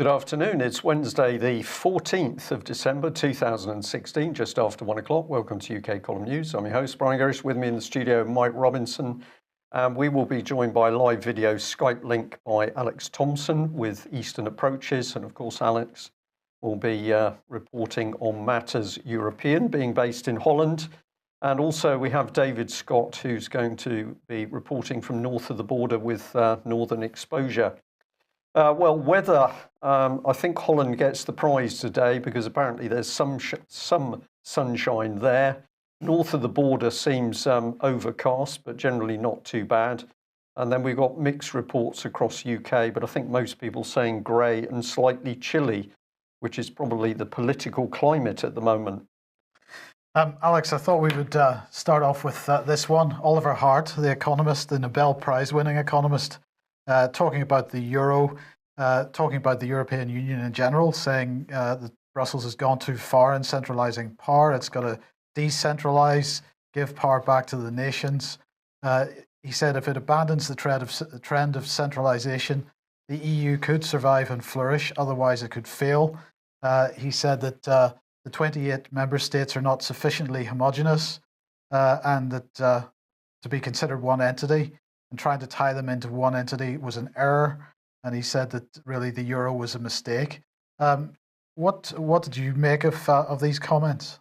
Good afternoon. It's Wednesday, the 14th of December 2016, just after 1 o'clock. Welcome to UK Column News. I'm your host, Brian Gerrish. With me in the studio, Mike Robinson. We will be joined by live video Skype link by Alex Thompson with Eastern Approaches. And of course, Alex will be reporting on matters European, being based in Holland. And also we have David Scott, who's going to be reporting from north of the border with Northern Exposure. Weather, I think Holland gets the prize today because apparently there's some sunshine there. North of the border seems overcast, but generally not too bad. And then we've got mixed reports across UK, but I think most people saying grey and slightly chilly, which is probably the political climate at the moment. Alex, I thought we would start off with this one. Oliver Hart, the economist, the Nobel Prize-winning economist, talking about the euro, talking about the European Union in general, saying that Brussels has gone too far in centralising power. It's got to decentralise, give power back to the nations. He said if it abandons the trend of centralisation, the EU could survive and flourish, otherwise it could fail. He said that the 28 member states are not sufficiently homogenous and that to be considered one entity, and trying to tie them into one entity was an error. And he said that really the euro was a mistake. What did you make of these comments?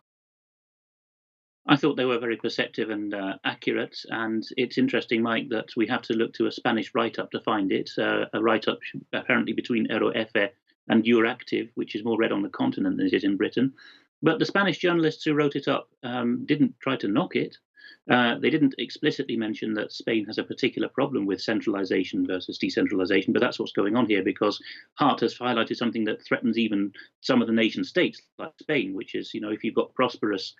I thought they were very perceptive and accurate. And it's interesting, Mike, that we have to look to a Spanish write-up to find it, a write-up apparently between EuroEFE and Euractiv, which is more read on the continent than it is in Britain. But the Spanish journalists who wrote it up didn't try to knock it. They didn't explicitly mention that Spain has a particular problem with centralization versus decentralization, but that's what's going on here, because Hart has highlighted something that threatens even some of the nation states like Spain, which is, if you've got prosperous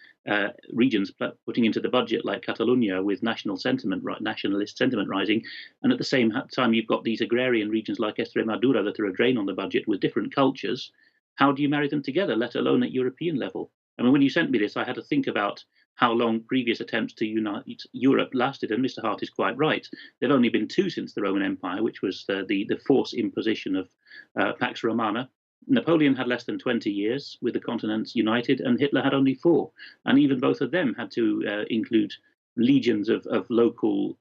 regions putting into the budget like Catalonia with nationalist sentiment rising, and at the same time you've got these agrarian regions like Extremadura that are a drain on the budget with different cultures. How do you marry them together, let alone at European level? I mean, when you sent me this, I had to think about how long previous attempts to unite Europe lasted, and Mr. Hart is quite right. There have only been two since the Roman Empire, which was the forced imposition of Pax Romana. Napoleon had less than 20 years with the continents united, and Hitler had only 4. And even both of them had to include legions of local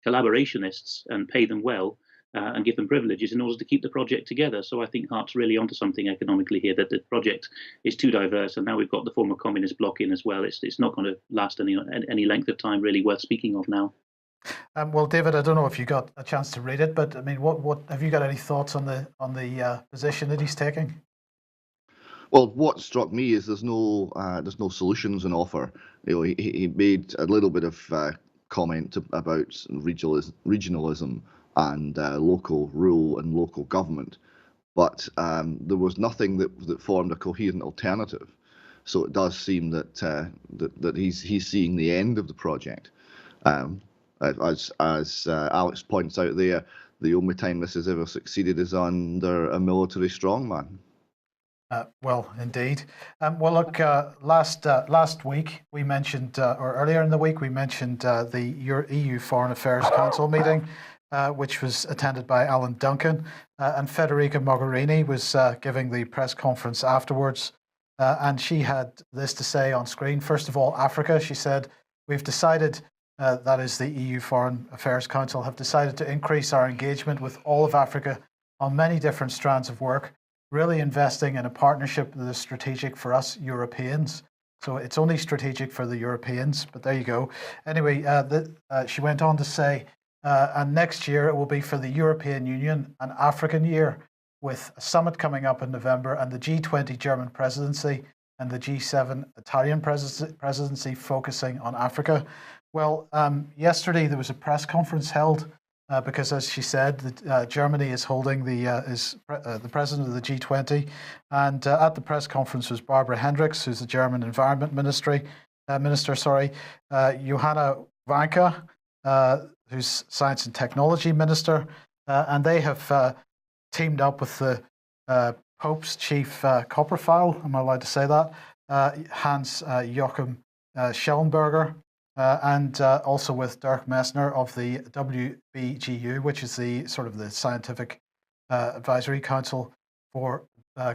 collaborationists and pay them well. And give them privileges in order to keep the project together. So I think Hart's really onto something economically here, that the project is too diverse, and now we've got the former communist bloc in as well. It's not going to last any length of time really worth speaking of now. Well, David, I don't know if you got a chance to read it, but I mean, what have you got any thoughts on the position that he's taking? Well, what struck me is there's no solutions on offer. He made a little bit of comment about regionalism and local rule and local government, but there was nothing that formed a coherent alternative. So it does seem that that he's seeing the end of the project. As Alex points out there, the only time this has ever succeeded is under a military strongman. Well, indeed. Well, look, last week we mentioned, or earlier in the week we mentioned the EU Foreign Affairs Council meeting, which was attended by Alan Duncan, and Federica Mogherini was giving the press conference afterwards, and she had this to say on screen. First of all, Africa, she said, we've decided, that is the EU Foreign Affairs Council, have decided to increase our engagement with all of Africa on many different strands of work, really investing in a partnership that is strategic for us Europeans. So it's only strategic for the Europeans, but there you go. Anyway, she went on to say, and next year it will be for the European Union an African year, with a summit coming up in November and the G20 German presidency and the G7 Italian presidency focusing on Africa. Well, yesterday there was a press conference held because, as she said, that Germany is holding the president of the G20, and at the press conference was Barbara Hendricks, who's the German Environment Minister, Johanna Wanka, who's Science and Technology Minister, and they have teamed up with the Pope's chief copperfowl, am I allowed to say that, Hans Joachim Schellenberger, and also with Dirk Messner of the WBGU, which is the sort of the scientific advisory council for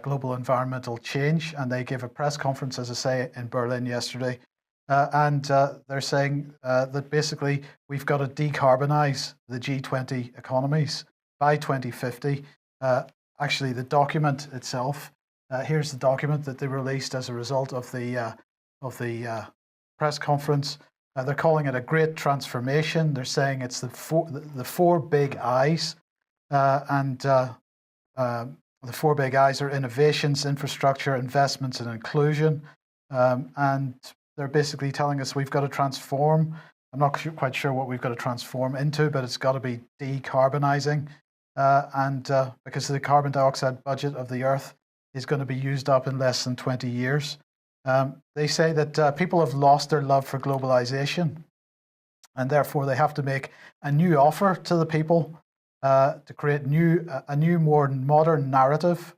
global environmental change, and they gave a press conference, as I say, in Berlin yesterday. And they're saying that basically we've got to decarbonize the G20 economies by 2050. Actually, the document itself, here's the document that they released as a result of the press conference. They're calling it a great transformation. They're saying it's the four big I's, and the four big I's are innovations, infrastructure, investments, and inclusion. And they're basically telling us we've got to transform. I'm not quite sure what we've got to transform into, but it's got to be decarbonizing. And because the carbon dioxide budget of the Earth is going to be used up in less than 20 years. They say that people have lost their love for globalization, and therefore they have to make a new offer to the people to create a new, more modern narrative.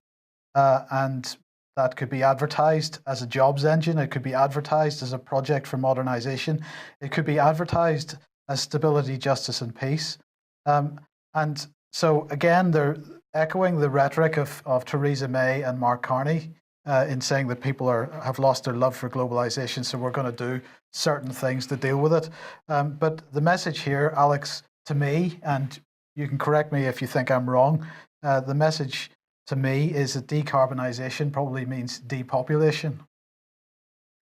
And that could be advertised as a jobs engine. It could be advertised as a project for modernization. It could be advertised as stability, justice, and peace. And so again, they're echoing the rhetoric of Theresa May and Mark Carney in saying that people have lost their love for globalization, so we're going to do certain things to deal with it. But the message here, Alex, to me, and you can correct me if you think I'm wrong, the message to me is that decarbonization probably means depopulation.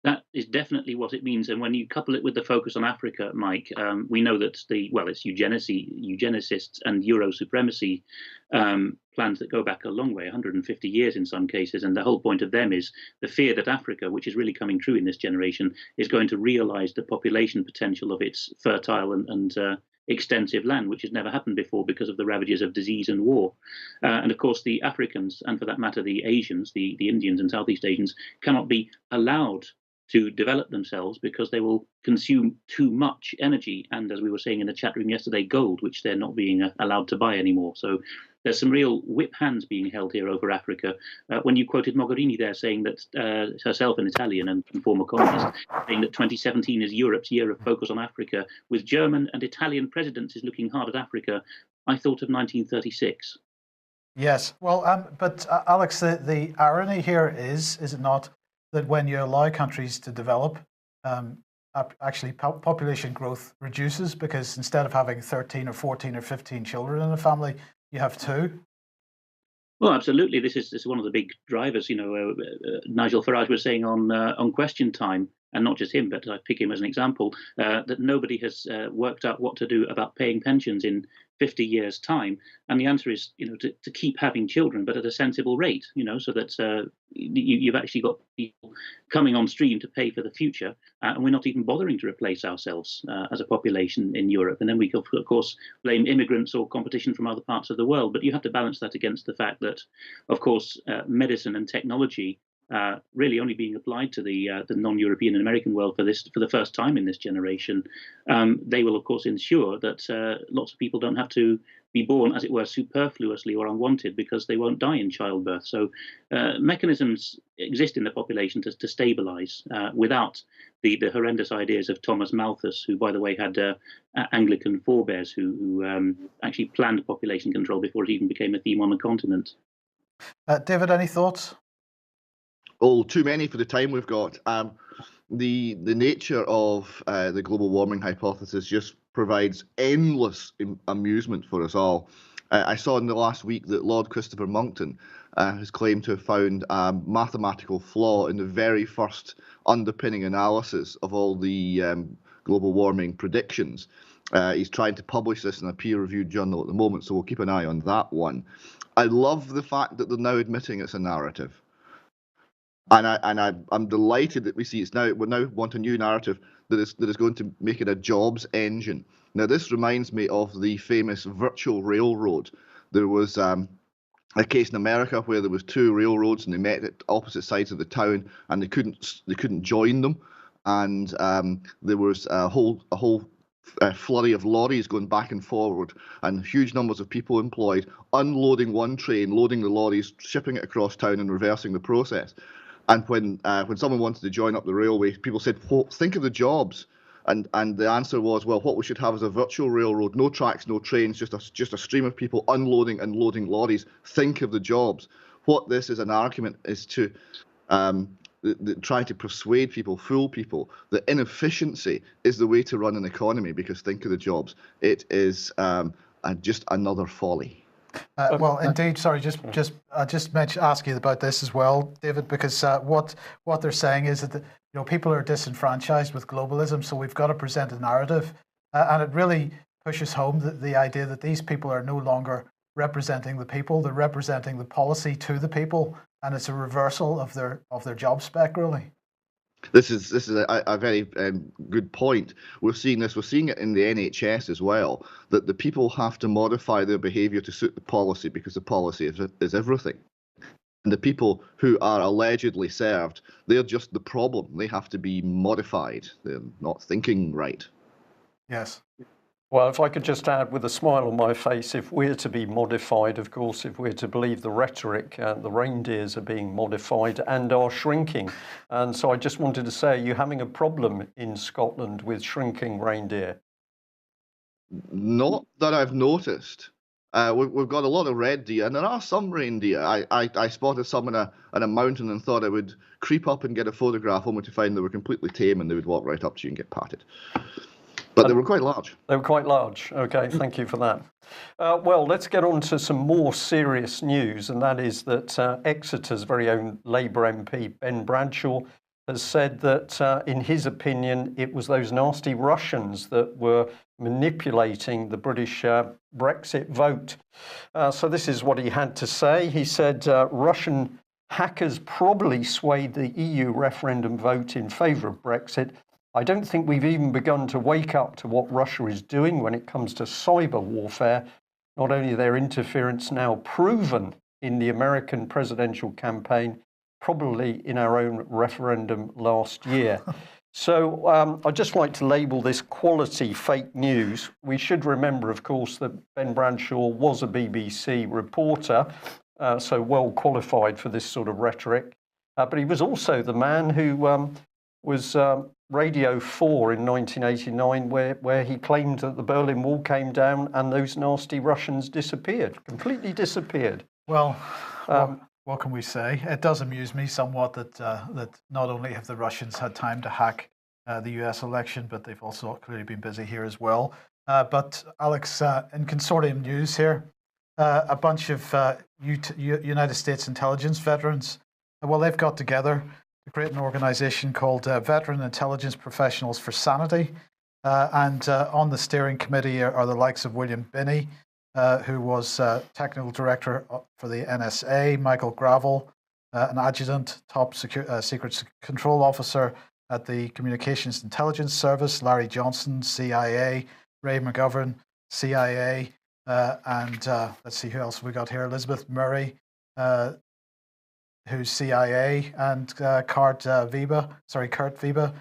That is definitely what it means. And when you couple it with the focus on Africa, Mike, we know that it's eugenicists and Euro supremacy plans that go back a long way, 150 years in some cases. And the whole point of them is the fear that Africa, which is really coming true in this generation, is going to realize the population potential of its fertile and extensive land, which has never happened before because of the ravages of disease and war. And of course, the Africans, and for that matter, the Asians, the Indians and Southeast Asians, cannot be allowed to develop themselves because they will consume too much energy. And as we were saying in the chat room yesterday, gold, which they're not being allowed to buy anymore. So there's some real whip hands being held here over Africa. When you quoted Mogherini there saying that herself an Italian and former communist, saying that 2017 is Europe's year of focus on Africa, with German and Italian presidents is looking hard at Africa, I thought of 1936. Yes, well, but Alex, the irony here is it not, that when you allow countries to develop, actually population growth reduces, because instead of having 13 or 14 or 15 children in a family, you have 2. Well, absolutely. This is one of the big drivers. Nigel Farage was saying on Question Time, and not just him, but I pick him as an example, that nobody has worked out what to do about paying pensions in 50 years' time. And the answer is, to keep having children, but at a sensible rate, so that you've actually got people coming on stream to pay for the future. And we're not even bothering to replace ourselves as a population in Europe. And then we, of course, blame immigrants or competition from other parts of the world. But you have to balance that against the fact that, of course, medicine and technology really only being applied to the non-European and American world for the first time in this generation. They will, of course, ensure that lots of people don't have to be born, as it were, superfluously or unwanted, because they won't die in childbirth. So mechanisms exist in the population to stabilize without the horrendous ideas of Thomas Malthus, who, by the way, had Anglican forebears who actually planned population control before it even became a theme on the continent. David, any thoughts? Oh, too many for the time we've got. The nature of the global warming hypothesis just provides endless amusement for us all. I saw in the last week that Lord Christopher Monckton has claimed to have found a mathematical flaw in the very first underpinning analysis of all the global warming predictions. He's trying to publish this in a peer-reviewed journal at the moment, so we'll keep an eye on that one. I love the fact that they're now admitting it's a narrative. And I'm delighted that we now want a new narrative that is going to make it a jobs engine. Now, this reminds me of the famous virtual railroad. There was a case in America where there was 2 railroads and they met at opposite sides of the town, and they couldn't join them, and there was a whole flurry of lorries going back and forward, and huge numbers of people employed unloading one train, loading the lorries, shipping it across town, and reversing the process. And when someone wanted to join up the railway, people said, well, think of the jobs. And the answer was, well, what we should have is a virtual railroad, no tracks, no trains, just a stream of people unloading and loading lorries. Think of the jobs. what this is an argument is to try to persuade people, fool people, that inefficiency is the way to run an economy, because think of the jobs. It is just another folly. Well, indeed. Sorry, ask you about this as well, David, because what they're saying is that people are disenfranchised with globalism, so we've got to present a narrative, and it really pushes home the idea that these people are no longer representing the people; they're representing the policy to the people, and it's a reversal of their job spec, really. This is a very good point. We're seeing this. We're seeing it in the NHS as well. That the people have to modify their behaviour to suit the policy, because the policy is everything. And the people who are allegedly served, they're just the problem. They have to be modified. They're not thinking right. Yes. Well, if I could just add with a smile on my face, if we're to be modified, of course, if we're to believe the rhetoric, the reindeers are being modified and are shrinking. And so I just wanted to say, are you having a problem in Scotland with shrinking reindeer? Not that I've noticed. We've got a lot of red deer, and there are some reindeer. I spotted some in a mountain and thought I would creep up and get a photograph, only to find they were completely tame and they would walk right up to you and get patted. But they were quite large. They were quite large. Okay, thank you for that. Well, let's get on to some more serious news, and that is that Exeter's very own Labour MP, Ben Bradshaw, has said that, in his opinion, it was those nasty Russians that were manipulating the British Brexit vote. So this is what he had to say. He said Russian hackers probably swayed the EU referendum vote in favour of Brexit. I don't think we've even begun to wake up to what Russia is doing when it comes to cyber warfare. Not only their interference now proven in the American presidential campaign, probably in our own referendum last year. So I'd just like to label this quality fake news. We should remember, of course, that Ben Bradshaw was a BBC reporter, so well qualified for this sort of rhetoric. But he was also the man who was Radio 4 in 1989, where he claimed that the Berlin Wall came down and those nasty Russians disappeared, completely disappeared. Well, what can we say? It does amuse me somewhat that not only have the Russians had time to hack the US election, but they've also clearly been busy here as well. But Alex, in consortium news here, a bunch of United States intelligence veterans, well, they've got together to create an organization called Veteran Intelligence Professionals for Sanity. And on the steering committee are the likes of William Binney, who was technical director for the NSA, Michael Gravel, an adjutant, top secret control officer at the Communications Intelligence Service, Larry Johnson, CIA, Ray McGovern, CIA, and let's see who else we got here, Elizabeth Murray, who's CIA, and Kurt Wiebe,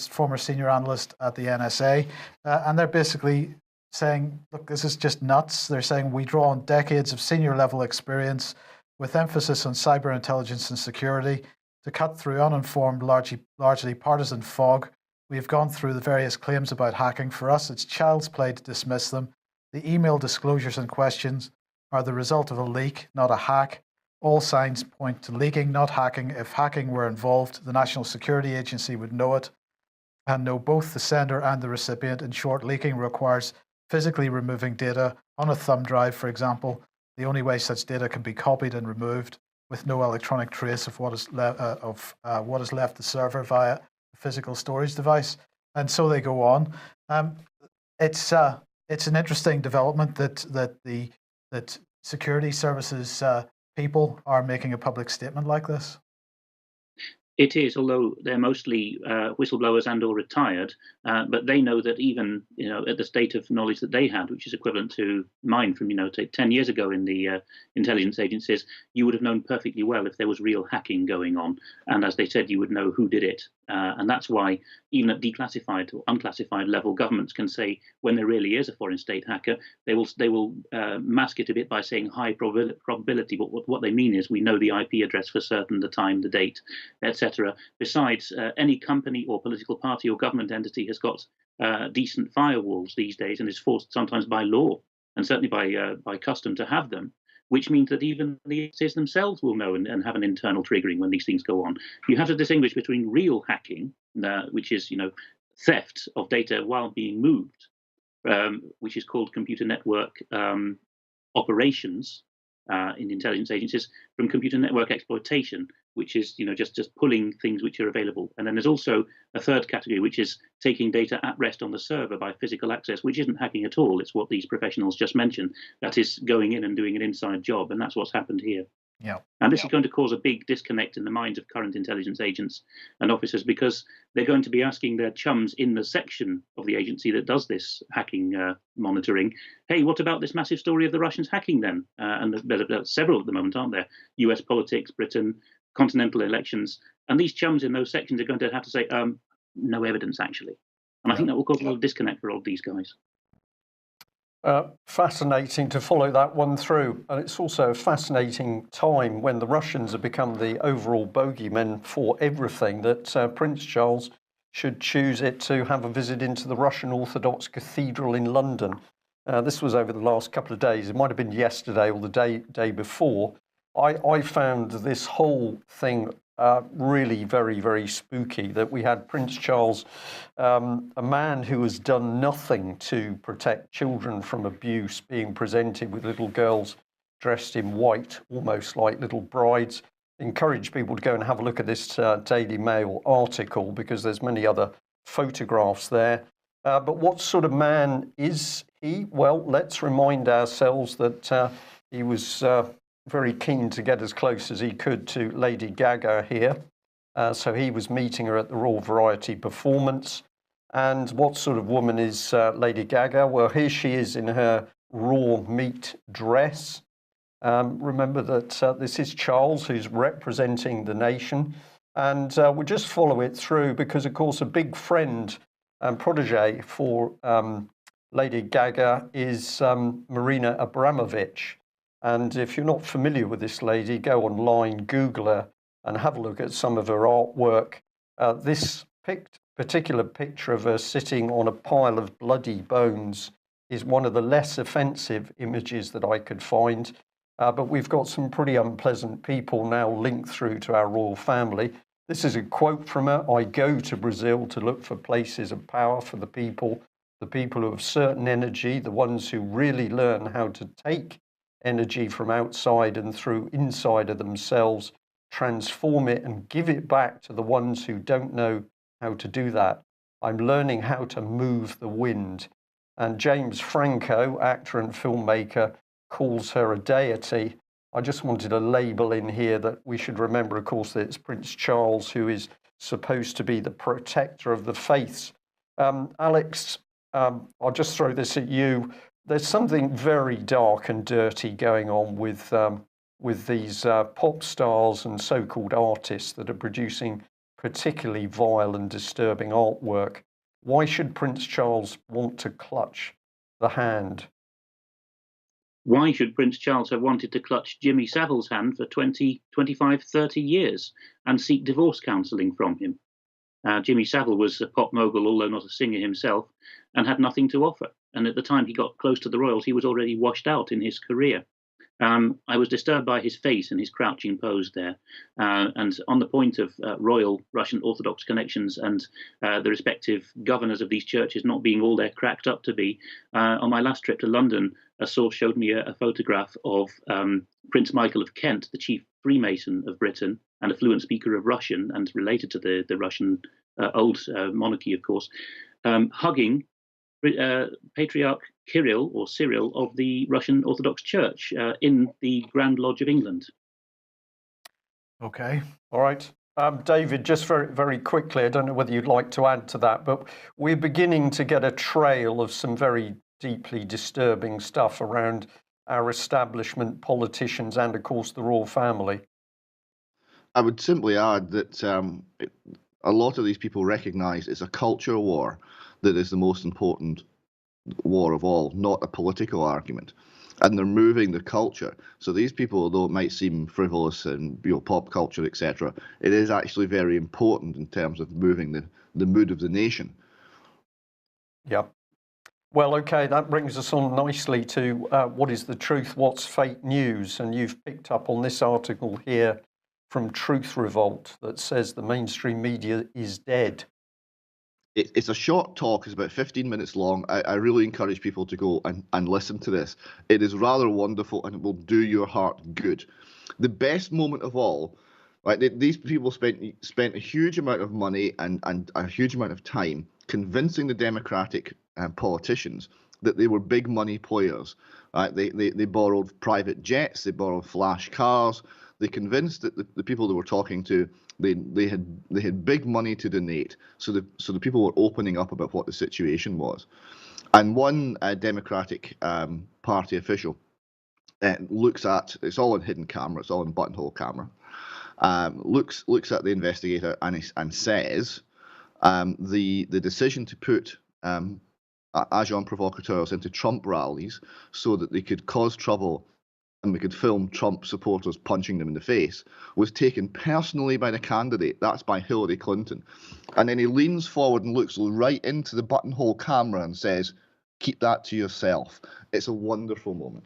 former senior analyst at the NSA. And they're basically saying, look, this is just nuts. They're saying we draw on decades of senior level experience with emphasis on cyber intelligence and security to cut through uninformed, largely partisan fog. We've gone through the various claims about hacking. For us, it's child's play to dismiss them. The email disclosures and questions are the result of a leak, not a hack. All signs point to leaking, not hacking. If hacking were involved, the National Security Agency would know it and know both the sender and the recipient. In short, leaking requires physically removing data on a thumb drive, for example. The only way such data can be copied and removed with no electronic trace of what is left the server via a physical storage device. And so they go on. It's an interesting development that security services people are making a public statement like this. It is, although they're mostly whistleblowers and or retired, but they know that even at the state of knowledge that they had, which is equivalent to mine from 10 years ago in the intelligence agencies, you would have known perfectly well if there was real hacking going on, and as they said, you would know who did it. And that's why even at declassified or unclassified level, governments can say when there really is a foreign state hacker, they will mask it a bit by saying high probability. But what they mean is we know the IP address for certain, the time, the date, etc. Besides, any company or political party or government entity has got decent firewalls these days and is forced sometimes by law and certainly by custom to have them. which means that even the agencies themselves will know and have an internal triggering when these things go on. You have to distinguish between real hacking, which is theft of data while being moved, which is called computer network operations in intelligence agencies, from computer network exploitation, which is just pulling things which are available. And then there's also a third category, which is taking data at rest on the server by physical access, which isn't hacking at all. It's what these professionals just mentioned. That is going in and doing an inside job, and that's what's happened here. Yeah. And this is going to cause a big disconnect in the minds of current intelligence agents and officers, because they're going to be asking their chums in the section of the agency that does this hacking monitoring, hey, what about this massive story of the Russians hacking them? And there's several at the moment, aren't there? US politics, Britain, continental elections. And these chums in those sections are going to have to say, no evidence, actually. And I think that will cause a lot of disconnect for all these guys. Fascinating to follow that one through. And it's also a fascinating time when the Russians have become the overall bogeymen for everything, that Prince Charles should choose it to have a visit into the Russian Orthodox Cathedral in London. This was over the last couple of days. It might have been yesterday or the day before. I found this whole thing really very, very spooky, that we had Prince Charles, a man who has done nothing to protect children from abuse, being presented with little girls dressed in white, almost like little brides. Encourage people to go and have a look at this Daily Mail article, because there's many other photographs there. But what sort of man is he? Well, let's remind ourselves that he was very keen to get as close as he could to Lady Gaga here. So he was meeting her at the Royal Variety Performance. And what sort of woman is Lady Gaga? Well, here she is in her raw meat dress. Remember that this is Charles, who's representing the nation. And we'll just follow it through because, of course, a big friend and protege for Lady Gaga is Marina Abramovich. And if you're not familiar with this lady, go online, Google her, and have a look at some of her artwork. This particular picture of her sitting on a pile of bloody bones is one of the less offensive images that I could find. But we've got some pretty unpleasant people now linked through to our royal family. This is a quote from her. I go to Brazil to look for places of power for the people who have certain energy, the ones who really learn how to take energy from outside and through inside of themselves, transform it and give it back to the ones who don't know how to do that. I'm learning how to move the wind. And James Franco, actor and filmmaker, calls her a deity. I just wanted a label in here that we should remember, of course, that it's Prince Charles who is supposed to be the protector of the faiths. Alex, I'll just throw this at you. There's something very dark and dirty going on with these pop stars and so-called artists that are producing particularly vile and disturbing artwork. Why should Prince Charles want to clutch the hand? Why should Prince Charles have wanted to clutch Jimmy Savile's hand for 20, 25, 30 years and seek divorce counselling from him? Jimmy Savile was a pop mogul, although not a singer himself, and had nothing to offer. And at the time he got close to the royals, he was already washed out in his career. I was disturbed by his face and his crouching pose there. And on the point of royal Russian Orthodox connections and the respective governors of these churches not being all they're cracked up to be, on my last trip to London, a source showed me a photograph of Prince Michael of Kent, the chief Freemason of Britain and a fluent speaker of Russian and related to the Russian old monarchy, of course, hugging Patriarch Kirill or Cyril of the Russian Orthodox Church in the Grand Lodge of England. Okay. All right. David, just very, very quickly, I don't know whether you'd like to add to that, but we're beginning to get a trail of some very deeply disturbing stuff around our establishment, politicians, and, of course, the royal family. I would simply add that a lot of these people recognise it's a culture war that is the most important war of all, not a political argument. And they're moving the culture. So these people, although it might seem frivolous and pop culture, etc., it is actually very important in terms of moving the mood of the nation. Yeah. Well, okay, that brings us on nicely to what is the truth, what's fake news? And you've picked up on this article here from Truth Revolt that says the mainstream media is dead. It's a short talk. It's about 15 minutes long. I really encourage people to go and listen to this. It is rather wonderful and it will do your heart good. The best moment of all, right? These people spent a huge amount of money and a huge amount of time convincing the Democratic politicians that they were big money players. Right? They borrowed private jets, they borrowed flash cars. They convinced that the people they were talking to, they had big money to donate. So the people were opening up about what the situation was. And one Democratic Party official looks at, it's all on hidden camera, it's all on buttonhole camera, looks at the investigator and says the decision to put agent provocateurs into Trump rallies so that they could cause trouble and we could film Trump supporters punching them in the face was taken personally by the candidate. That's by Hillary Clinton. And then he leans forward and looks right into the buttonhole camera and says, "Keep that to yourself." It's a wonderful moment.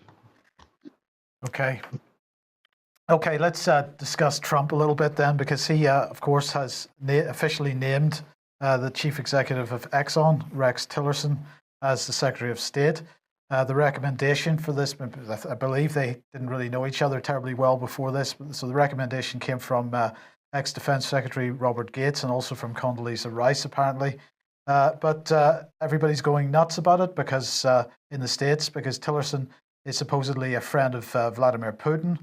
Okay, let's discuss Trump a little bit then, because he, of course, has officially named the chief executive of Exxon, Rex Tillerson, as the Secretary of State. The recommendation for this, I believe they didn't really know each other terribly well before this, so the recommendation came from ex-Defense Secretary Robert Gates and also from Condoleezza Rice, apparently. But everybody's going nuts about it because in the States, because Tillerson is supposedly a friend of Vladimir Putin,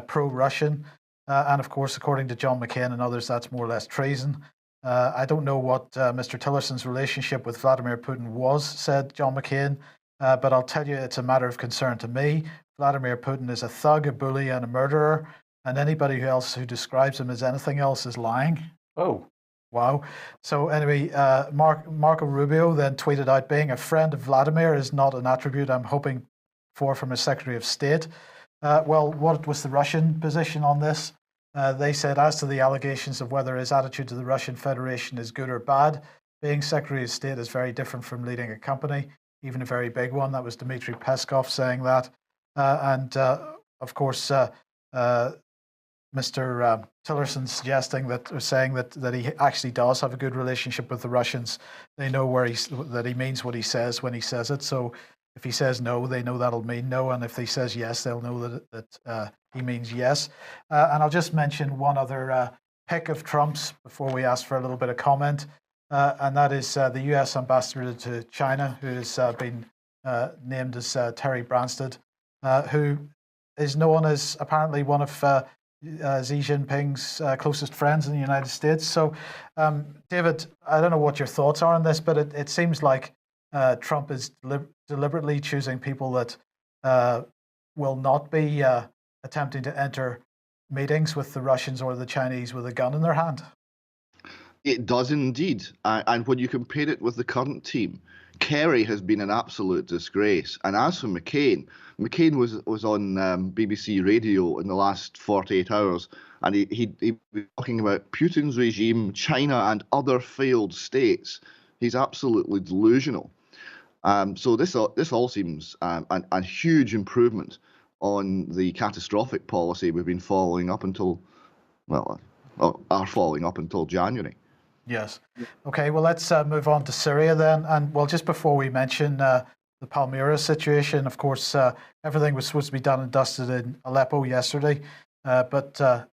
pro-Russian, and of course, according to John McCain and others, that's more or less treason. I don't know what Mr. Tillerson's relationship with Vladimir Putin was, said John McCain, but I'll tell you it's a matter of concern to me. Vladimir Putin is a thug, a bully, and a murderer, and anybody else who describes him as anything else is lying. Oh. Wow. So anyway, Marco Rubio then tweeted out, being a friend of Vladimir is not an attribute I'm hoping for from a Secretary of State. Well, what was the Russian position on this? They said, as to the allegations of whether his attitude to the Russian Federation is good or bad, being Secretary of State is very different from leading a company, even a very big one. That was Dmitry Peskov saying that. And of course, Mr. Tillerson saying that he actually does have a good relationship with the Russians. They know that he means what he says when he says it. So if he says no, they know that'll mean no, and if he says yes, they'll know that he means yes. And I'll just mention one other pick of Trump's before we ask for a little bit of comment, and that is the U.S. ambassador to China, who has been named as Terry Branstad, who is known as apparently one of Xi Jinping's closest friends in the United States. So, David, I don't know what your thoughts are on this, but it seems like Trump is deliberately choosing people that will not be attempting to enter meetings with the Russians or the Chinese with a gun in their hand. It does indeed. And when you compare it with the current team, Kerry has been an absolute disgrace. And as for McCain was on BBC Radio in the last 48 hours, and he was talking about Putin's regime, China, and other failed states. He's absolutely delusional. So this all seems a huge improvement on the catastrophic policy we've been following up until, are following up until January. Yes. Okay, well, let's move on to Syria then. And well, just before we mention the Palmyra situation, of course, everything was supposed to be done and dusted in Aleppo yesterday, but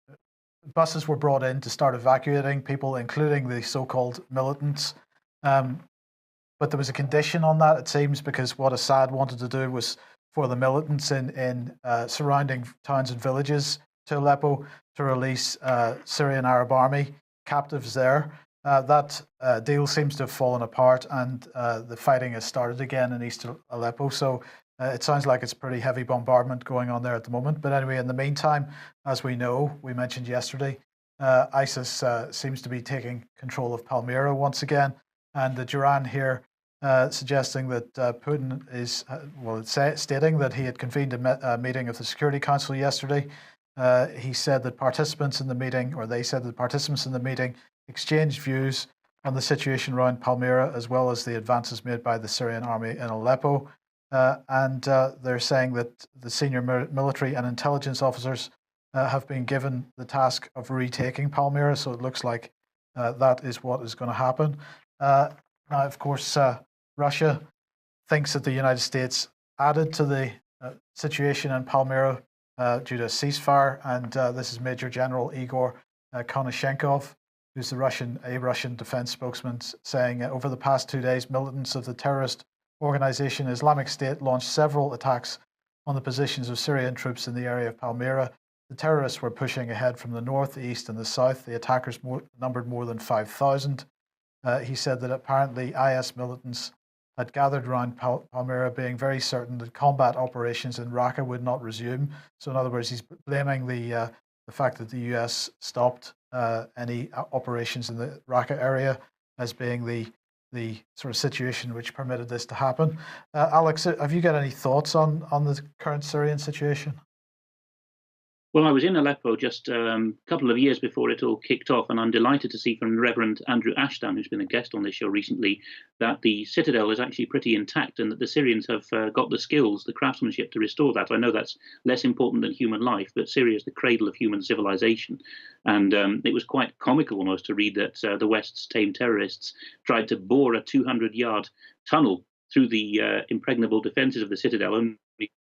buses were brought in to start evacuating people, including the so-called militants. But there was a condition on that, it seems, because what Assad wanted to do was for the militants in surrounding towns and villages to Aleppo to release Syrian Arab Army captives there. That deal seems to have fallen apart, and the fighting has started again in East Aleppo. So it sounds like it's pretty heavy bombardment going on there at the moment. But anyway, in the meantime, as we know, we mentioned yesterday, ISIS seems to be taking control of Palmyra once again. And the Duran here suggesting that Putin is, stating that he had convened a meeting of the Security Council yesterday. He said that participants in the meeting, or they said that participants in the meeting exchanged views on the situation around Palmyra, as well as the advances made by the Syrian army in Aleppo. And they're saying that the senior military and intelligence officers have been given the task of retaking Palmyra. So it looks like that is what is going to happen. Now, of course, Russia thinks that the United States added to the situation in Palmyra due to a ceasefire. And this is Major General Igor Konashenkov, who's a Russian defense spokesman, saying over the past 2 days, militants of the terrorist organization Islamic State launched several attacks on the positions of Syrian troops in the area of Palmyra. The terrorists were pushing ahead from the north, the east, and the south. The attackers numbered more than 5,000. He said that apparently IS militants had gathered around Palmyra, being very certain that combat operations in Raqqa would not resume. So, in other words, he's blaming the fact that the US stopped any operations in the Raqqa area as being the sort of situation which permitted this to happen. Alex, have you got any thoughts on the current Syrian situation? Well, I was in Aleppo just a couple of years before it all kicked off, and I'm delighted to see from Reverend Andrew Ashdown, who's been a guest on this show recently, that the citadel is actually pretty intact and that the Syrians have got the skills, the craftsmanship to restore that. I know that's less important than human life, but Syria is the cradle of human civilization. And it was quite comical almost to read that the West's tame terrorists tried to bore a 200-yard tunnel through the impregnable defenses of the citadel, and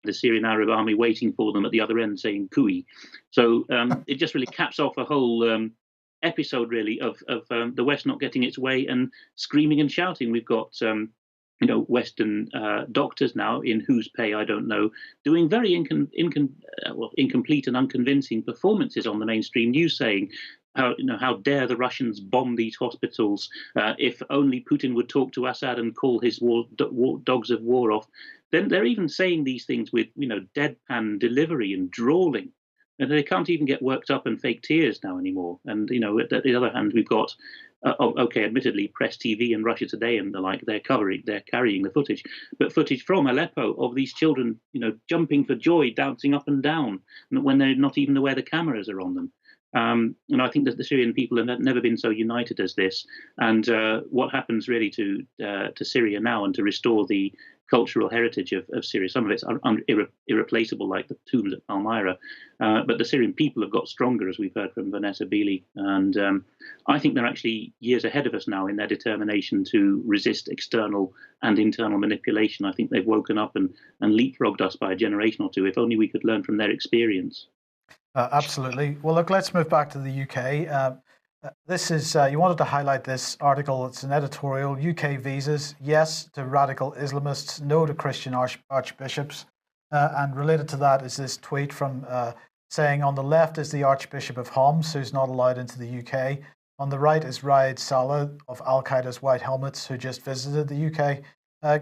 the Syrian Arab army waiting for them at the other end saying cooey. So it just really caps off a whole episode really of the West not getting its way and screaming and shouting. We've got Western doctors now, in whose pay I don't know, doing very incomplete and unconvincing performances on the mainstream news, saying how dare the Russians bomb these hospitals? If only Putin would talk to Assad and call his dogs of war off. Then they're even saying these things with deadpan delivery and drawling, and they can't even get worked up and fake tears now anymore. And at the other hand, we've got admittedly, Press TV and Russia Today and the like, they're carrying the footage, but footage from Aleppo of these children, jumping for joy, dancing up and down, when they're not even aware the cameras are on them. And I think that the Syrian people have never been so united as this. And what happens really to Syria now, and to restore the cultural heritage of Syria, some of it's irreplaceable, like the tombs at Palmyra, but the Syrian people have got stronger, as we've heard from Vanessa Beeley. And I think they're actually years ahead of us now in their determination to resist external and internal manipulation. I think they've woken up and leapfrogged us by a generation or two. If only we could learn from their experience. Absolutely. Well, look, let's move back to the UK. This is, you wanted to highlight this article. It's an editorial. UK visas, yes to radical Islamists, no to Christian archbishops. And related to that is this tweet from saying, on the left is the Archbishop of Homs, who's not allowed into the UK. On the right is Raed Saleh of Al-Qaeda's White Helmets, who just visited the UK.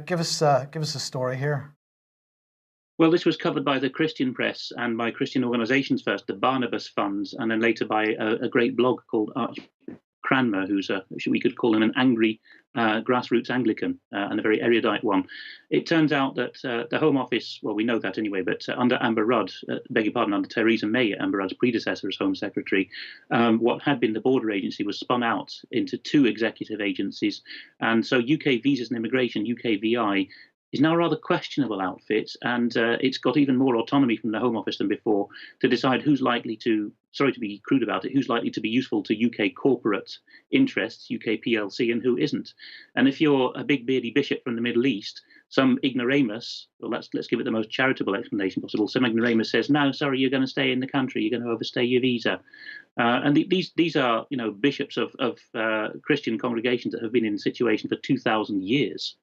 Give us a story here. Well, this was covered by the Christian press and by Christian organisations first, the Barnabas Funds, and then later by a great blog called Archbishop Cranmer, who's we could call him an angry grassroots Anglican and a very erudite one. It turns out that the Home Office, well, we know that anyway, but under Amber Rudd, under Theresa May, Amber Rudd's predecessor as Home Secretary, what had been the border agency was spun out into two executive agencies. And so UK Visas and Immigration, UKVI, is now a rather questionable outfit, and it's got even more autonomy from the Home Office than before to decide who's likely to, sorry to be crude about it, who's likely to be useful to UK corporate interests, UK PLC, and who isn't. And if you're a big beardy bishop from the Middle East, some ignoramus, well, let's give it the most charitable explanation possible, some ignoramus says, no, sorry, you're going to stay in the country, you're going to overstay your visa. And these are, bishops of Christian congregations that have been in the situation for 2,000 years.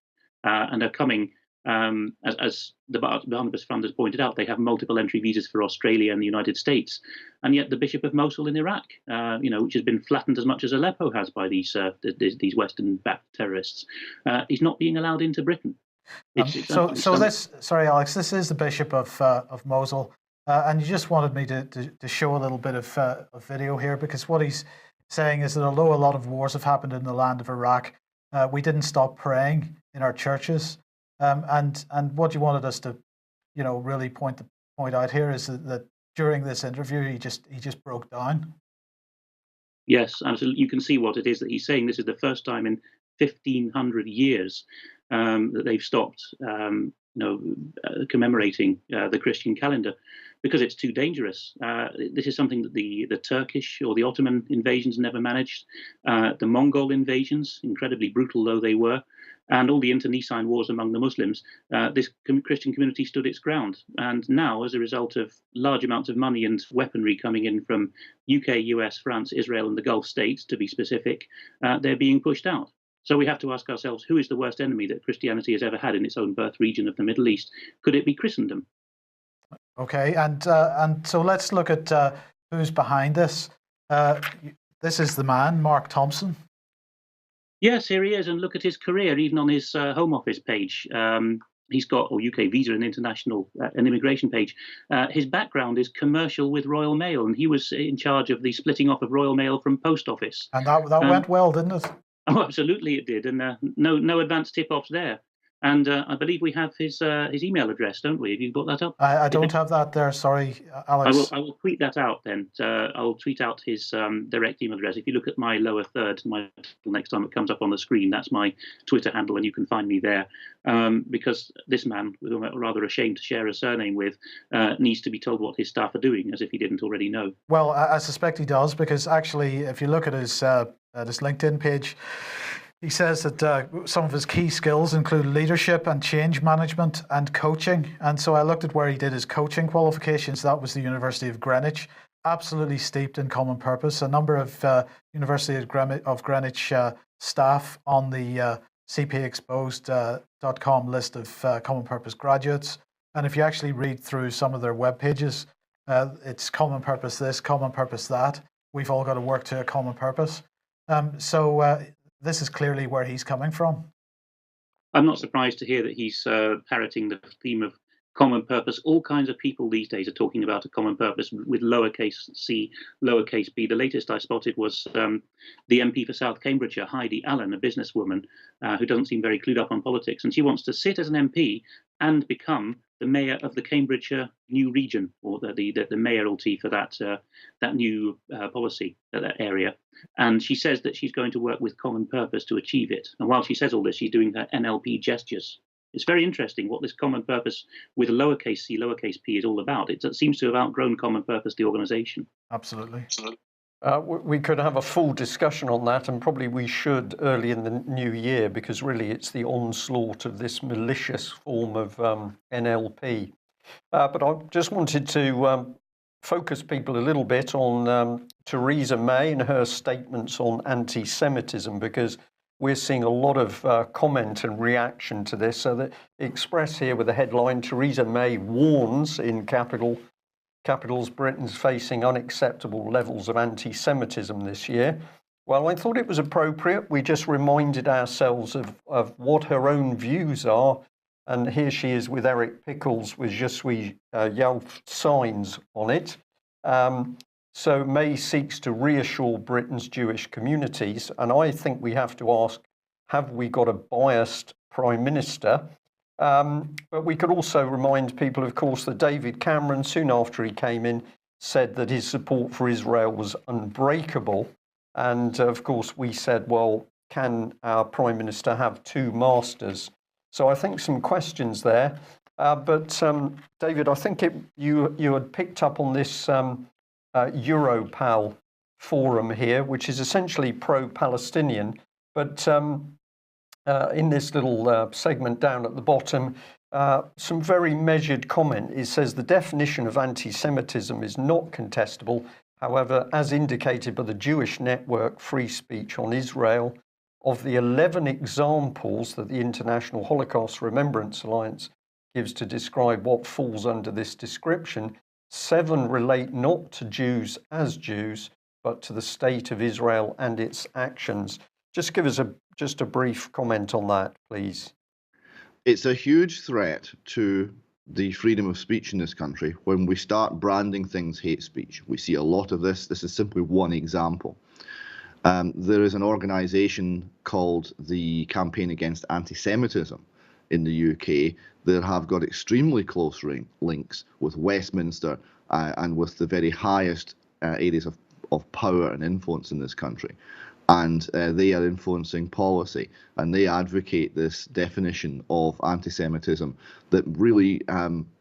And are coming, as the Barnabas Fund has pointed out, they have multiple entry visas for Australia and the United States. And yet the Bishop of Mosul in Iraq, which has been flattened as much as Aleppo has by these Western-backed terrorists, is not being allowed into Britain. Sorry, Alex, this is the Bishop of Mosul. And you just wanted me to show a little bit of video here, because what he's saying is that although a lot of wars have happened in the land of Iraq, we didn't stop praying in our churches, and what you wanted us to, really point out here is that during this interview he just broke down. Yes, absolutely. You can see what it is that he's saying. This is the first time in 1,500 years that they've stopped, commemorating the Christian calendar because it's too dangerous. This is something that the Turkish or the Ottoman invasions never managed. The Mongol invasions, incredibly brutal though they were, and all the internecine wars among the Muslims, this Christian community stood its ground. And now, as a result of large amounts of money and weaponry coming in from UK, US, France, Israel, and the Gulf states, to be specific, they're being pushed out. So we have to ask ourselves, who is the worst enemy that Christianity has ever had in its own birth region of the Middle East? Could it be Christendom? Okay, and so let's look at who's behind this. This is the man, Mark Thompson. Yes, here he is, and look at his career, even on his Home Office page. He's got UK visa and international and immigration page. His background is commercial with Royal Mail, and he was in charge of the splitting off of Royal Mail from Post Office. And that went well, didn't it? Oh, absolutely, it did, and no advance tip-offs there. And I believe we have his email address, don't we? Have you got that up? I don't have that there. Sorry, Alex. I will tweet that out then. I'll tweet out his direct email address. If you look at my lower third, next time it comes up on the screen, that's my Twitter handle, and you can find me there. Because this man, who I'm rather ashamed to share a surname with, needs to be told what his staff are doing, as if he didn't already know. Well, I suspect he does, because actually, if you look at his LinkedIn page, he says that some of his key skills include leadership and change management and coaching. And so I looked at where he did his coaching qualifications. That was the University of Greenwich, absolutely steeped in common purpose. A number of University of Greenwich staff on the cpaexposed.com list of common purpose graduates. And if you actually read through some of their web pages, it's common purpose this, common purpose that. We've all got to work to a common purpose. So this is clearly where he's coming from. I'm not surprised to hear that he's parroting the theme of common purpose. All kinds of people these days are talking about a common purpose with lowercase c, lowercase b. The latest I spotted was the MP for South Cambridgeshire, Heidi Allen, a businesswoman who doesn't seem very clued up on politics. And she wants to sit as an MP and become the mayor of the Cambridgeshire new region, or the mayoralty for that new policy, that area. And she says that she's going to work with common purpose to achieve it. And while she says all this, she's doing her NLP gestures. It's very interesting what this common purpose with lowercase c, lowercase p is all about. It seems to have outgrown common purpose, the organisation. Absolutely. We could have a full discussion on that, and probably we should early in the new year, because really it's the onslaught of this malicious form of NLP. But I just wanted to focus people a little bit on Theresa May and her statements on anti-Semitism, because we're seeing a lot of comment and reaction to this. So the Express here with the headline, Theresa May warns in capitals, Britain's facing unacceptable levels of anti-Semitism this year. Well, I thought it was appropriate. We just reminded ourselves of what her own views are. And here she is with Eric Pickles with Je suis Yalf signs on it. So May seeks to reassure Britain's Jewish communities. And I think we have to ask, have we got a biased Prime Minister? But we could also remind people, of course, that David Cameron, soon after he came in, said that his support for Israel was unbreakable. And of course, we said, well, can our Prime Minister have two masters? So I think some questions there. But David, I think you had picked up on this Europal forum here, which is essentially pro-Palestinian. But in this little segment down at the bottom, some very measured comment. It says the definition of anti-Semitism is not contestable. However, as indicated by the Jewish network Free Speech on Israel, of the 11 examples that the International Holocaust Remembrance Alliance gives to describe what falls under this description, 7 relate not to Jews as Jews, but to the state of Israel and its actions. Just give us just a brief comment on that, please. It's a huge threat to the freedom of speech in this country when we start branding things hate speech. We see a lot of this. This is simply one example. There is an organisation called the Campaign Against Anti-Semitism in the UK that have got extremely close links with Westminster and with the very highest areas of of power and influence in this country. And they are influencing policy, and they advocate this definition of anti-Semitism that really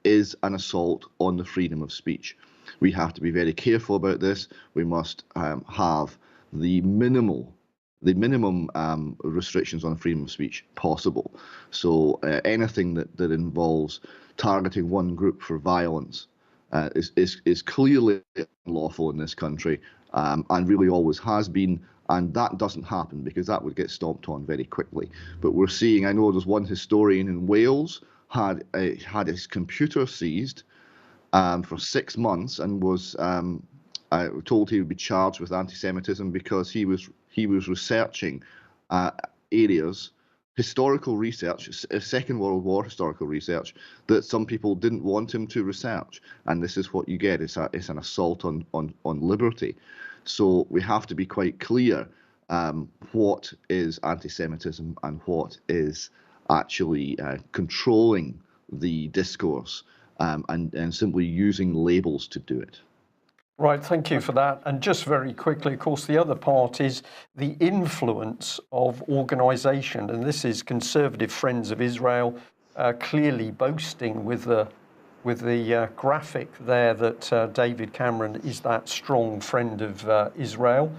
is an assault on the freedom of speech. We have to be very careful about this. We must have the minimum restrictions on freedom of speech possible. So anything that involves targeting one group for violence is clearly unlawful in this country, and really always has been. And that doesn't happen because that would get stomped on very quickly. But we're seeing, I know there's one historian in Wales had his computer seized for 6 months and was told he would be charged with anti-Semitism because he was researching areas, historical research, Second World War historical research, that some people didn't want him to research. And this is what you get. It's an assault on liberty. So we have to be quite clear what is anti-Semitism and what is actually controlling the discourse and simply using labels to do it. Right, thank you for that. And just very quickly, of course, the other part is the influence of organisation, and this is Conservative Friends of Israel clearly boasting with the graphic there that David Cameron is that strong friend of Israel.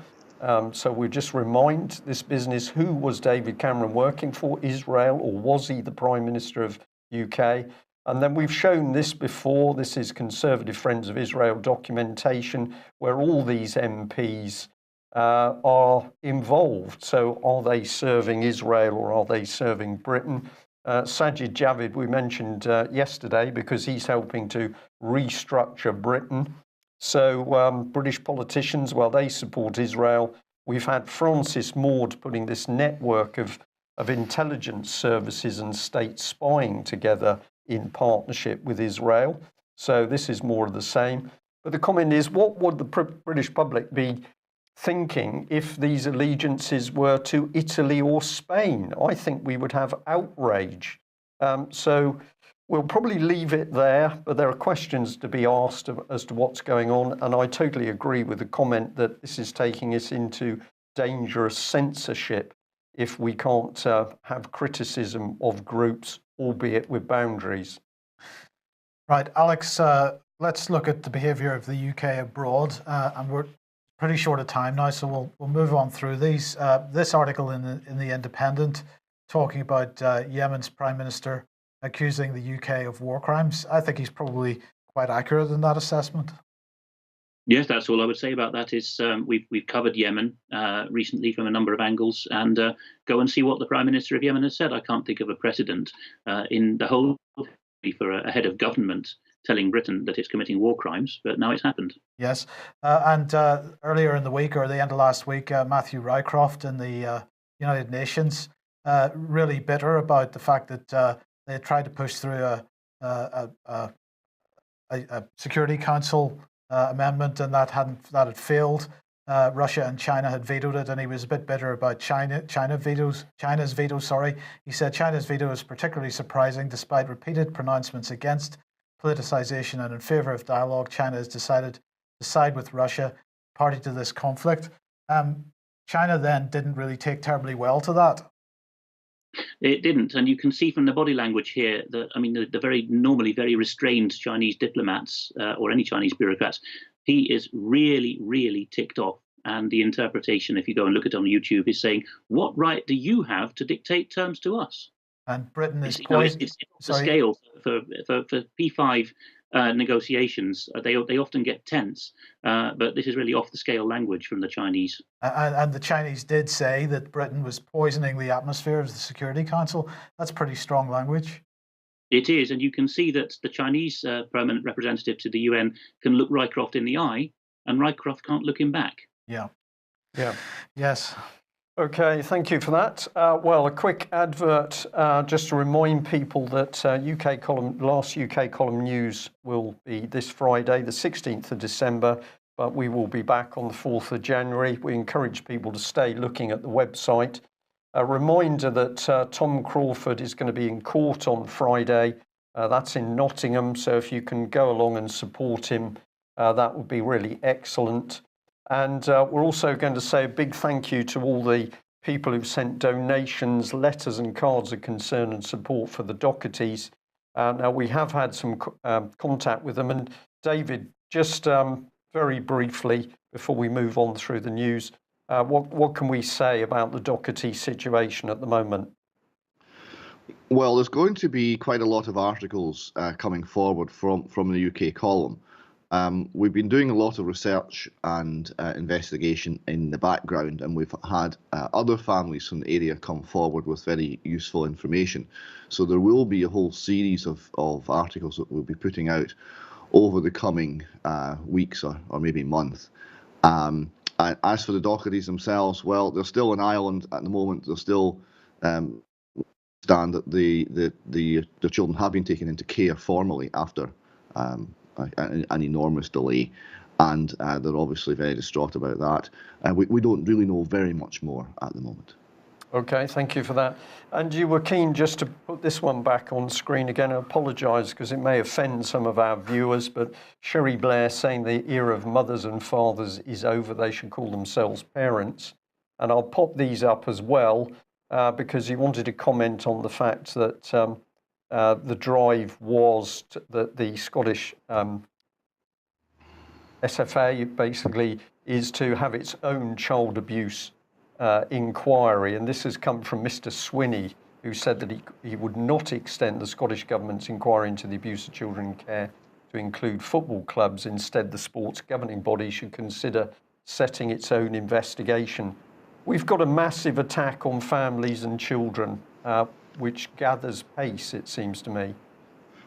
So we just remind this business, who was David Cameron working for, Israel, or was he the Prime Minister of UK? And then we've shown this before. This is Conservative Friends of Israel documentation where all these MPs are involved. So are they serving Israel or are they serving Britain? Sajid Javid, we mentioned yesterday, because he's helping to restructure Britain. So British politicians, well, they support Israel. We've had Francis Maud putting this network of intelligence services and state spying together in partnership with Israel. So this is more of the same. But the comment is, what would the British public be thinking if these allegiances were to Italy or Spain? I think we would have outrage. So we'll probably leave it there, but there are questions to be asked as to what's going on. And I totally agree with the comment that this is taking us into dangerous censorship if we can't have criticism of groups, albeit with boundaries. Right, Alex, let's look at the behaviour of the UK abroad, and we're pretty short of time now, so we'll move on through these. This article in the Independent talking about Yemen's Prime Minister accusing the UK of war crimes. I think he's probably quite accurate in that assessment. Yes, that's all I would say about that. Is we've covered Yemen recently from a number of angles, and go and see what the Prime Minister of Yemen has said. I can't think of a precedent in the whole for a head of government telling Britain that it's committing war crimes, but now it's happened. Yes, and earlier in the week, or the end of last week, Matthew Rycroft in the United Nations really bitter about the fact that they tried to push through a Security Council amendment, and that had failed. Russia and China had vetoed it, and he was a bit bitter about China's veto. Sorry, he said China's veto is particularly surprising, despite repeated pronouncements against politicization and in favor of dialogue. China has decided to side with Russia, party to this conflict. China then didn't really take terribly well to that. It didn't, and you can see from the body language here that, I mean, the very normally very restrained Chinese diplomats or any Chinese bureaucrats, he is really, really ticked off. And the interpretation, if you go and look at it on YouTube, is saying, "What right do you have to dictate terms to us?" And Britain is poised. It's the scale for P5 negotiations. They often get tense, but this is really off the scale language from the Chinese. And the Chinese did say that Britain was poisoning the atmosphere of the Security Council. That's pretty strong language. It is, and you can see that the Chinese permanent representative to the UN can look Rycroft in the eye, and Rycroft can't look him back. Yeah. Yes. Okay, thank you for that. Well, a quick advert just to remind people that last UK column news will be this Friday, the 16th of December, but we will be back on the 4th of January. We encourage people to stay looking at the website. A reminder that Tom Crawford is going to be in court on Friday. That's in Nottingham, so if you can go along and support him, that would be really excellent. And we're also going to say a big thank you to all the people who've sent donations, letters and cards of concern and support for the Dohertys. Now, we have had some contact with them. And David, just very briefly, before we move on through the news, what can we say about the Doherty situation at the moment? Well, there's going to be quite a lot of articles coming forward from the UK column. We've been doing a lot of research and investigation in the background, and we've had other families from the area come forward with very useful information. So there will be a whole series of articles that we'll be putting out over the coming weeks or maybe month. And as for the Dohertys themselves, well, they're still in Ireland at the moment. They're still stand that the children have been taken into care formally after an enormous delay, and they're obviously very distraught about that. We don't really know very much more at the moment. Okay, thank you for that. And you were keen just to put this one back on screen again. I apologise because it may offend some of our viewers, but Sherry Blair saying the era of mothers and fathers is over. They should call themselves parents. And I'll pop these up as well because you wanted to comment on the fact that the drive was that the Scottish SFA basically is to have its own child abuse inquiry, and this has come from Mr. Swinney, who said that he would not extend the Scottish Government's inquiry into the abuse of children in care to include football clubs. Instead, the sports governing body should consider setting its own investigation. We've got a massive attack on families and children, which gathers pace, it seems to me.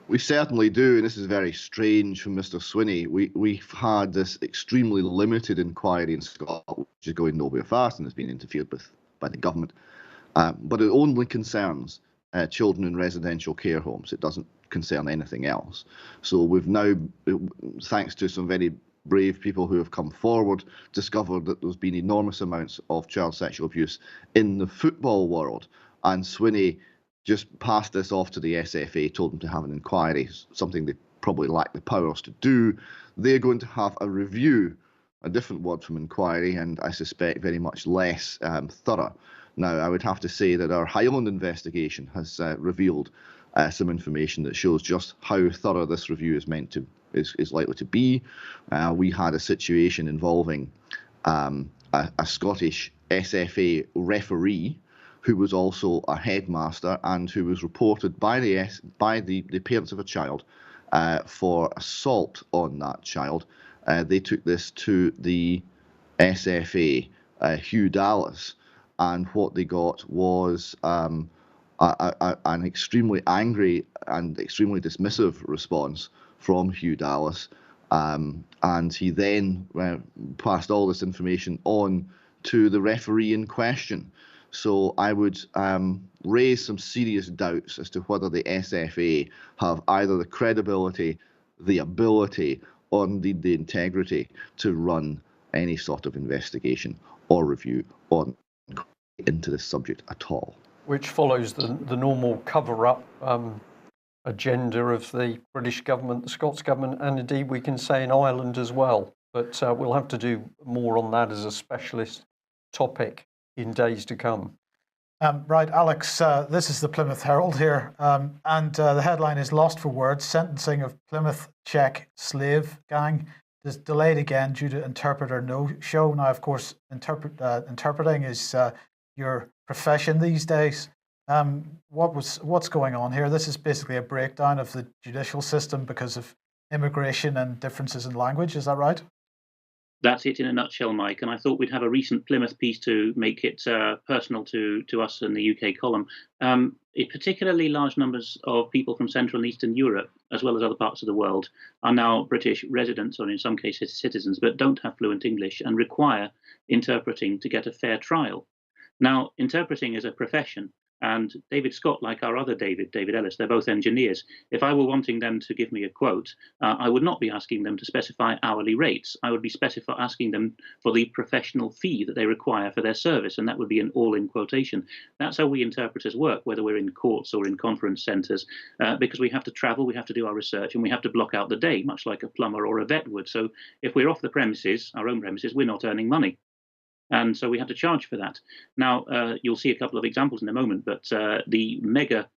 We certainly do, and this is very strange from Mr. Swinney. We've had this extremely limited inquiry in Scotland, which is going nowhere fast and has been interfered with by the government. But it only concerns children in residential care homes. It doesn't concern anything else. So we've now, thanks to some very brave people who have come forward, discovered that there's been enormous amounts of child sexual abuse in the football world. And Swinney just passed this off to the SFA, told them to have an inquiry, something they probably lack the powers to do. They're going to have a review, a different word from inquiry, and I suspect very much less thorough. Now, I would have to say that our Highland investigation has revealed some information that shows just how thorough this review is likely to be. We had a situation involving a Scottish SFA referee who was also a headmaster and who was reported by the parents of a child for assault on that child. They took this to the SFA, Hugh Dallas, and what they got was an extremely angry and extremely dismissive response from Hugh Dallas, and he then passed all this information on to the referee in question. So I would raise some serious doubts as to whether the SFA have either the credibility, the ability, or indeed the integrity to run any sort of investigation or review or into this subject at all. Which follows the normal cover-up agenda of the British government, the Scots government, and indeed we can say in Ireland as well. But we'll have to do more on that as a specialist topic in days to come. Right, Alex, this is the Plymouth Herald here, and the headline is "Lost for Words, Sentencing of Plymouth Czech Slave Gang is Delayed Again Due to Interpreter No-Show." Now, of course, interpreting is your profession these days. What's going on here? This is basically a breakdown of the judicial system because of immigration and differences in language, is that right? That's it in a nutshell, Mike. And I thought we'd have a recent Plymouth piece to make it personal to us in the UK column. Particularly large numbers of people from Central and Eastern Europe, as well as other parts of the world, are now British residents, or in some cases citizens, but don't have fluent English and require interpreting to get a fair trial. Now, interpreting is a profession, And David Scott, like our other David Ellis, they're both engineers. If I were wanting them to give me a quote, I would not be asking them to specify hourly rates. I would be asking them for the professional fee that they require for their service, and that would be an all-in quotation. That's how we interpreters work, whether we're in courts or in conference centres, because we have to travel, we have to do our research, and we have to block out the day, much like a plumber or a vet would. So if we're off the premises, our own premises, we're not earning money. And so we have to charge for that. Now, you'll see a couple of examples in a moment, but the mega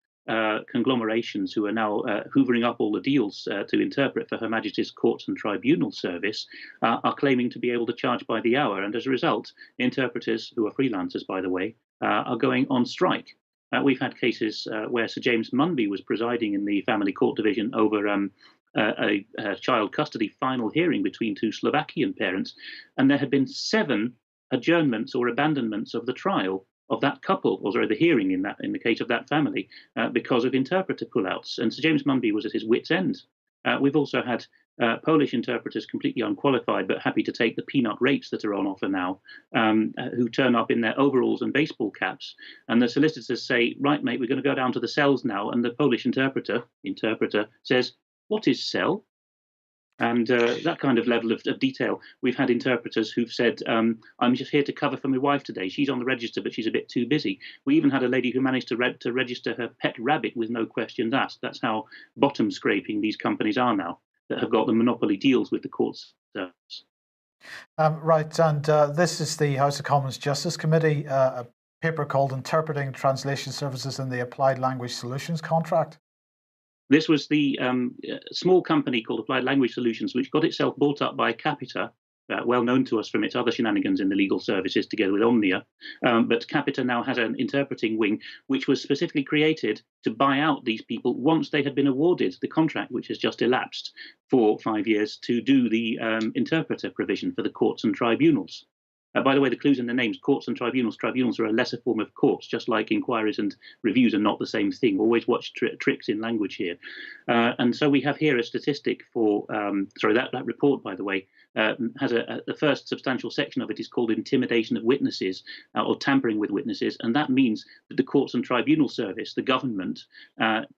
conglomerations who are now hoovering up all the deals to interpret for Her Majesty's Courts and Tribunal Service are claiming to be able to charge by the hour. And as a result, interpreters, who are freelancers, by the way, are going on strike. We've had cases where Sir James Munby was presiding in the Family Court Division over a child custody final hearing between two Slovakian parents, and there had been 7 adjournments or abandonments of the trial of that couple, or sorry, the hearing in the case of that family, because of interpreter pullouts. And Sir James Munby was at his wits' end. We've also had Polish interpreters, completely unqualified but happy to take the peanut rates that are on offer now, who turn up in their overalls and baseball caps. And the solicitors say, right, mate, we're going to go down to the cells now. And the Polish interpreter says, what is cell? And that kind of level of detail. We've had interpreters who've said, I'm just here to cover for my wife today. She's on the register, but she's a bit too busy. We even had a lady who managed to register her pet rabbit with no questions asked. That's how bottom scraping these companies are now, that have got the monopoly deals with the courts. Right, and this is the House of Commons Justice Committee, a paper called Interpreting Translation Services in the Applied Language Solutions Contract. This was the small company called Applied Language Solutions, which got itself bought up by Capita, well known to us from its other shenanigans in the legal services together with Omnia. But Capita now has an interpreting wing, which was specifically created to buy out these people once they had been awarded the contract, which has just elapsed for 5 years, to do the interpreter provision for the courts and tribunals. By the way, the clues in the names, courts and tribunals. Tribunals are a lesser form of courts, just like inquiries and reviews are not the same thing. Always watch tricks in language here. And so we have here a statistic for, that report, by the way, has the first substantial section of it is called intimidation of witnesses or tampering with witnesses. And that means that the Courts and Tribunal Service, the government,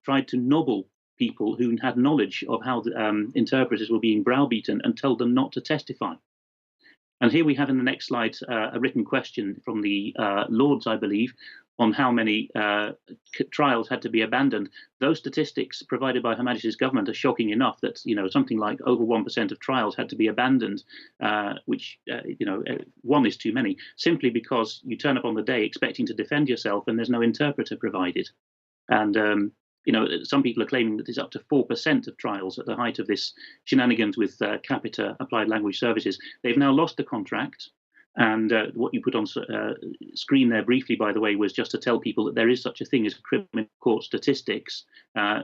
tried to nobble people who had knowledge of how the, interpreters were being browbeaten and told them not to testify. And here we have in the next slide a written question from the Lords, I believe, on how many trials had to be abandoned. Those statistics provided by Her Majesty's government are shocking enough that, something like over 1% of trials had to be abandoned, which, 1 is too many, simply because you turn up on the day expecting to defend yourself and there's no interpreter provided. And some people are claiming that it's up to 4% of trials at the height of this shenanigans with Capita Applied Language Services. They've now lost the contract. And what you put on screen there briefly, by the way, was just to tell people that there is such a thing as criminal court statistics.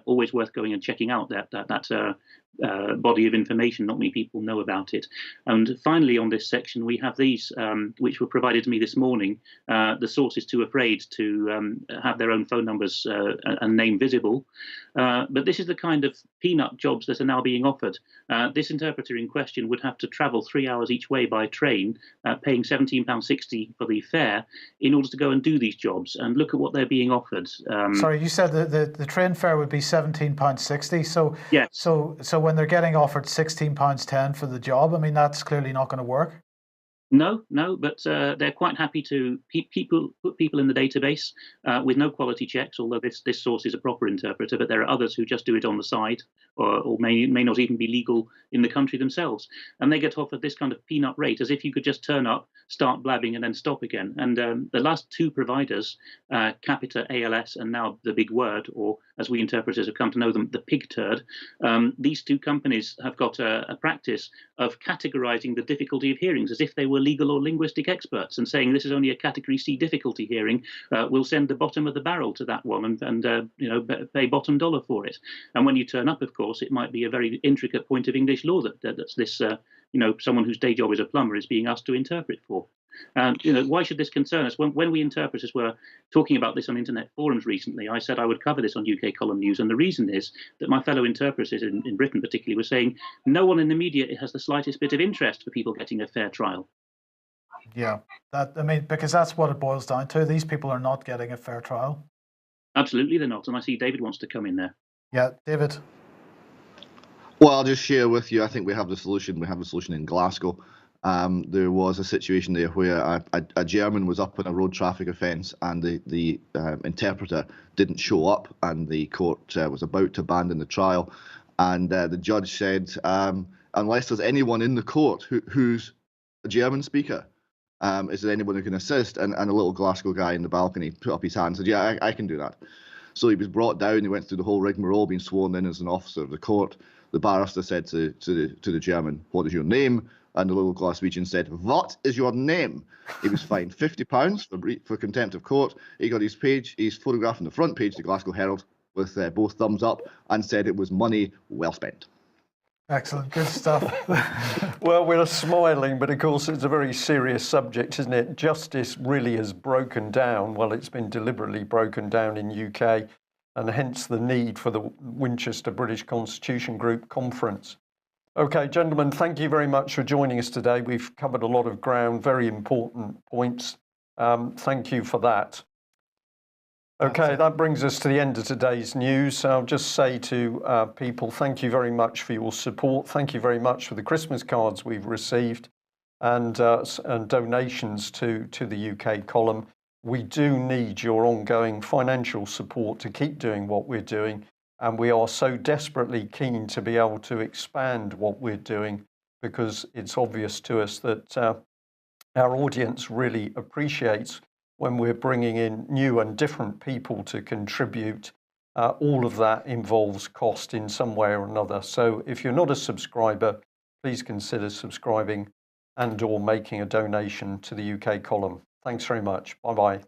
Always worth going and checking out that body of information. Not many people know about it. And finally, on this section, we have these, which were provided to me this morning. The source is too afraid to have their own phone numbers and name visible. But this is the kind of peanut jobs that are now being offered. This interpreter in question would have to travel 3 hours each way by train, paying £17.60 for the fare in order to go and do these jobs. And look at what they're being offered. Sorry, you said the train fare would be £17.60. So yes. So when they're getting offered £16.10 for the job, I mean, that's clearly not going to work. No, but they're quite happy to put people in the database with no quality checks, although this source is a proper interpreter, but there are others who just do it on the side or may not even be legal in the country themselves. And they get offered this kind of peanut rate, as if you could just turn up, start blabbing and then stop again. And the last 2 providers, Capita, ALS, and now the big word, or as we interpreters have come to know them, the pig turd, these 2 companies have got a practice of categorizing the difficulty of hearings as if they were legal or linguistic experts and saying this is only a category C difficulty hearing. We'll send the bottom of the barrel to that one and pay bottom dollar for it. And when you turn up, of course, it might be a very intricate point of English law that's this, someone whose day job is a plumber is being asked to interpret for. Why should this concern us? When we interpreters were talking about this on internet forums recently, I said I would cover this on UK Column News. And the reason is that my fellow interpreters in Britain particularly were saying no one in the media has the slightest bit of interest for people getting a fair trial. Yeah, because that's what it boils down to. These people are not getting a fair trial. Absolutely, they're not. And I see David wants to come in there. Yeah, David. Well, I'll just share with you. I think we have the solution. We have the solution in Glasgow. There was a situation there where a German was up on a road traffic offence, and the interpreter didn't show up, and the court was about to abandon the trial, and the judge said, unless there's anyone in the court who's a German speaker, is there anyone who can assist? And a little Glasgow guy in the balcony put up his hand and said, yeah, I can do that. So he was brought down. He went through the whole rigmarole, being sworn in as an officer of the court. The barrister said to the German, "What is your name?" And the little Glaswegian said, "What is your name?" He was fined £50 for contempt of court. He got his photograph on the front page of the Glasgow Herald with both thumbs up, and said it was money well spent. Excellent, good stuff. Well, we're smiling, but of course it's a very serious subject, isn't it? Justice really has broken down. Well, it's been deliberately broken down in UK, and hence the need for the Winchester British Constitution Group conference. Okay, gentlemen, thank you very much for joining us today. We've covered a lot of ground, very important points. Thank you for that. Okay, that brings us to the end of today's news. I'll just say to people, thank you very much for your support. Thank you very much for the Christmas cards we've received and donations to the UK column. We do need your ongoing financial support to keep doing what we're doing. And we are so desperately keen to be able to expand what we're doing, because it's obvious to us that our audience really appreciates when we're bringing in new and different people to contribute. All of that involves cost in some way or another. So if you're not a subscriber, please consider subscribing and/or making a donation to the UK column. Thanks very much. Bye-bye.